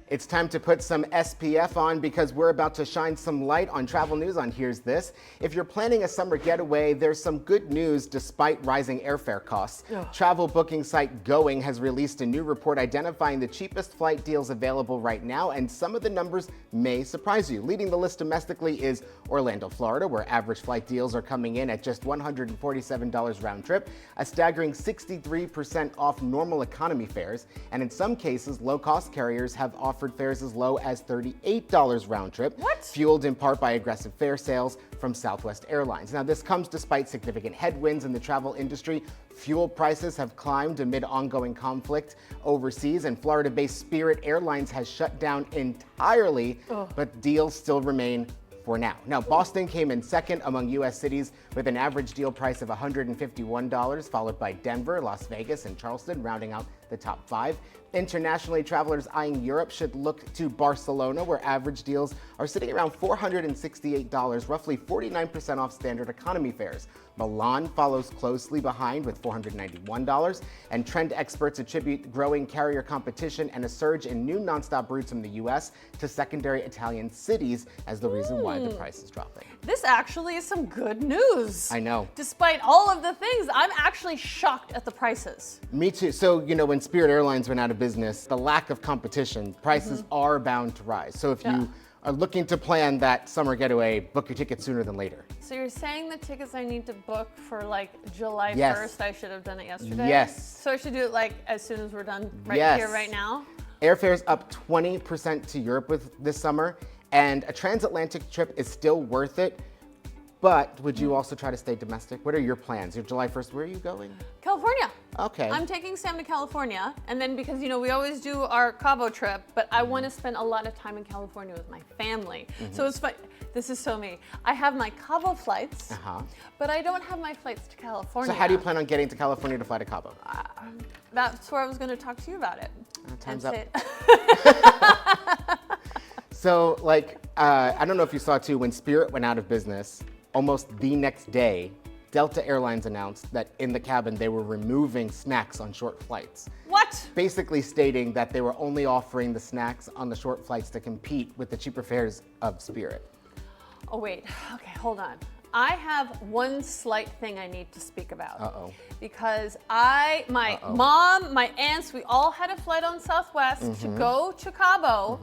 It's time to put some SPF on because we're about to shine some light on travel news on Here's This. If you're planning a summer getaway, there's some good news despite rising airfare costs. Travel booking site Going has released a new report identifying the cheapest flight deals available right now, and some of the numbers may surprise you. Leading the list domestically is Orlando, Florida, where average flight deals are coming in at just $147 round trip, a staggering 63% off normal economy fares, and in some cases, low-cost carriers have offered fares as low as $38 round trip, fueled in part by aggressive fare sales from Southwest Airlines. Now, this comes despite significant headwinds in the travel industry. Fuel prices have climbed amid ongoing conflict overseas, and Florida-based Spirit Airlines has shut down entirely, but deals still remain for now. Now, Boston came in second among U.S. cities with an average deal price of $151, followed by Denver, Las Vegas, and Charleston, rounding out the top 5. Internationally, travelers eyeing Europe should look to Barcelona, where average deals are sitting around $468, roughly 49% off standard economy fares. Milan follows closely behind with $491, and trend experts attribute growing carrier competition and a surge in new nonstop routes from the U.S. to secondary Italian cities as the reason why the price is dropping. This actually is some good news. I know. Despite all of the things, I'm actually shocked at the prices. Me too. So, when Spirit Airlines went out of business, the lack of competition, prices are bound to rise. So if you are looking to plan that summer getaway, book your tickets sooner than later. So you're saying the tickets I need to book for like July 1st, I should have done it yesterday? Yes. So I should do it like as soon as we're done here, right now? Airfare's up 20% to Europe this summer, and a transatlantic trip is still worth it. But would you also try to stay domestic? What are your plans? Your July 1st, where are you going? California. Okay. I'm taking Sam to California, and then because, we always do our Cabo trip, but I want to spend a lot of time in California with my family. So it's fun. This is so me. I have my Cabo flights, but I don't have my flights to California. So how do you plan on getting to California to fly to Cabo? That's where I was going to talk to you about it. Time's up. So, I don't know if you saw too, when Spirit went out of business, almost the next day, Delta Airlines announced that in the cabin they were removing snacks on short flights. What? Basically stating that they were only offering the snacks on the short flights to compete with the cheaper fares of Spirit. Oh, wait. Okay, hold on. I have one slight thing I need to speak about. Because my mom, my aunts, we all had a flight on Southwest to go to Cabo.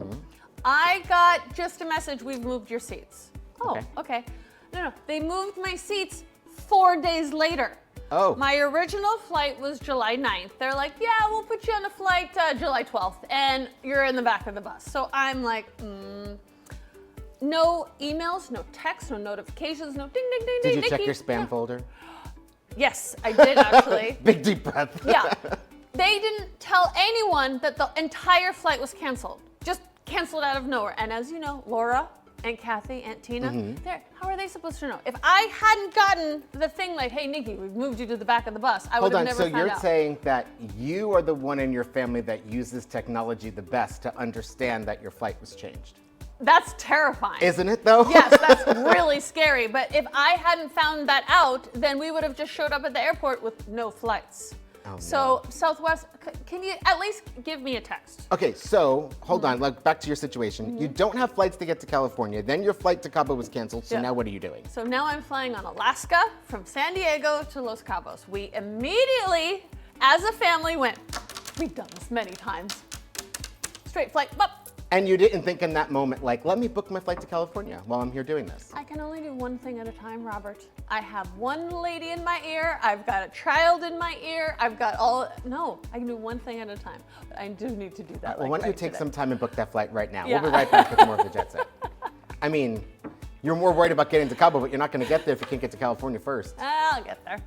I got just a message, we've moved your seats. Oh, okay. No, they moved my seats 4 days later. My original flight was July 9th. They're like, yeah, we'll put you on a flight July 12th, and you're in the back of the bus. So I'm like, no emails, no texts, no notifications, no ding, ding, ding, ding. Did you check your spam folder? Yes, I did actually. Big deep breath. Yeah. They didn't tell anyone that the entire flight was canceled. Just canceled out of nowhere. And as you know, Laura, Aunt Kathy, Aunt Tina, how are they supposed to know? If I hadn't gotten the thing like, hey, Nikki, we've moved you to the back of the bus, I would have never found out. So you're saying that you are the one in your family that uses technology the best to understand that your flight was changed? That's terrifying. Isn't it, though? Yes, that's really scary. But if I hadn't found that out, then we would have just showed up at the airport with no flights. So Southwest, can you at least give me a text? Okay, so hold on, back to your situation. You don't have flights to get to California, then your flight to Cabo was canceled, so now what are you doing? So now I'm flying on Alaska from San Diego to Los Cabos. We immediately, as a family, went, we've done this many times. Straight flight, up. And you didn't think in that moment, let me book my flight to California while I'm here doing this. I can only do one thing at a time, Robert. I have one lady in my ear, I've got a child in my ear, I've got no, I can do one thing at a time. But I do need to do that. Well, why don't you take some time and book that flight right now? We'll be right back with more of the Jet Set. I mean, you're more worried about getting to Cabo, but you're not going to get there if you can't get to California first. I'll get there.